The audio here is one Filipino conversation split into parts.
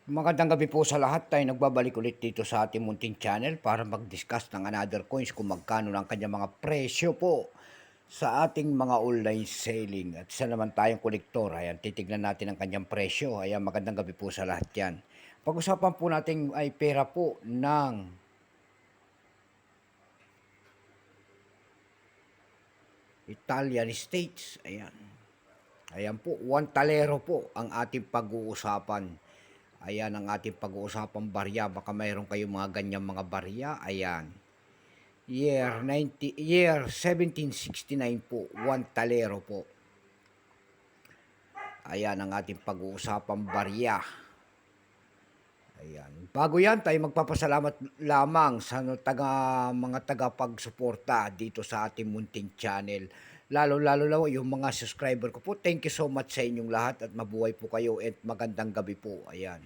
Magandang gabi po sa lahat. Tayo nagbabalik ulit dito sa ating munting channel para mag-discuss ng another coins kung magkano ng kanyang mga presyo po sa ating mga online selling. At isa naman tayong kolektor. Ayan, titignan natin ang kanyang presyo. Ayan, magandang gabi po sa lahat yan. Pag-usapan po natin ay pera po ng Italian States. Ayan. Ayan po, 1 talero po ang ating pag-uusapan. Ayan ang ating pag-uusapang barya. Baka mayroon kayong mga ganyang mga barya. Ayan. Year 1769 po, 1 talero po. Ayan ang ating pag-uusapang barya. Ayan. Bago yan, tayo magpapasalamat lamang sa mga tagapagsuporta dito sa ating munting channel. Lalo-lalo lang yung mga subscriber ko po. Thank you so much sa inyong lahat at mabuhay po kayo at magandang gabi po. Ayan.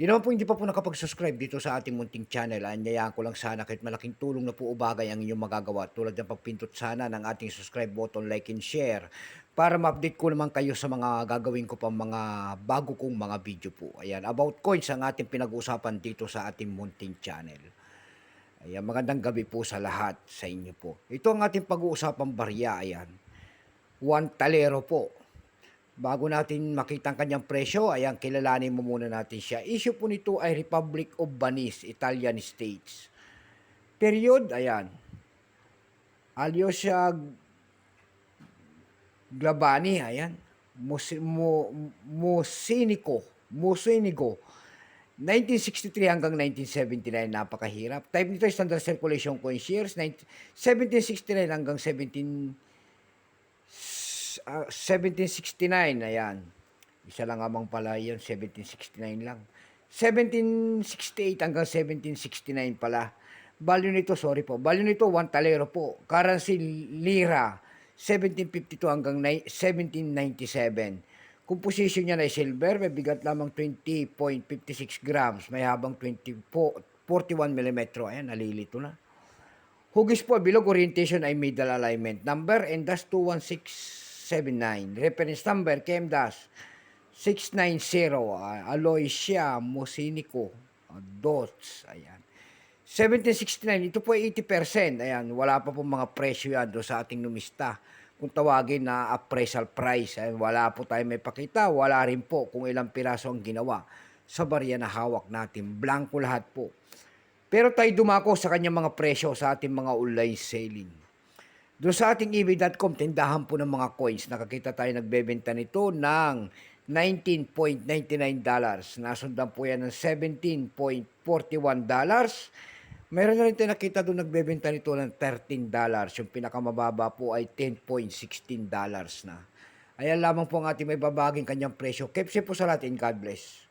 Yun naman po hindi pa po nakapag-subscribe dito sa ating munting channel. Anyayaan ko lang sana kahit malaking tulong na po o bagay ang inyong magagawa. Tulad ng pagpindot sana ng ating subscribe button, like and share para ma-update ko naman kayo sa mga gagawin ko pang mga bago kong mga video po. Ayan, about coins ang ating pinag-uusapan dito sa ating munting channel. Ayan, magandang gabi po sa lahat sa inyo po. Ito ang ating pag-uusapang barya. Ayan, 1 talero po. Bago natin makita ang kanyang presyo, ayan, kilalanin mo muna natin siya. Issue po nito ay Republic of Venice, Italian States. Period, ayan. Alyosha Glabani, ayan. Musinico, 1963 hanggang 1979, napakahirap. Type nito ay standard circulation coin shares, 1769 hanggang 1769, ayan. Isa lang amang pala yun, 1769 lang. 1768 hanggang 1769 pala. Value nito, sorry po, value nito 1 talero po. Currency lira, 1752 hanggang 1797. Composition niya na ay silver, may bigat lamang 20.56 grams, may habang 41 mm. Ayan, nalilito na. Hugis po, bilog orientation ay middle alignment. Number, NDAS21679. Reference number, KM-690. Aloysia Musinico. Dots. Ayan. 1769. Ito po ay 80%. Ayan. Wala pa po mga presyo yan doon sa ating numista. Kung tawagin na appraisal price. Ayan. Wala po tayo may pakita. Wala rin po kung ilang piraso ang ginawa sa barya na hawak natin. Blanco lahat po. Pero tayo dumako sa kanyang mga presyo sa ating mga online selling. Doon sa ating ebay.com, tindahan po ng mga coins. Nakakita tayo nagbebenta nito ng $19.99. Nasundan po yan ng $17.41. Meron na rin tayo nakita doon nagbebenta nito ng $13. Yung pinakamababa po ay $10.16 na. Ayan lamang po ang ating may babaging kanyang presyo. Keep safe po sa lahat and God bless.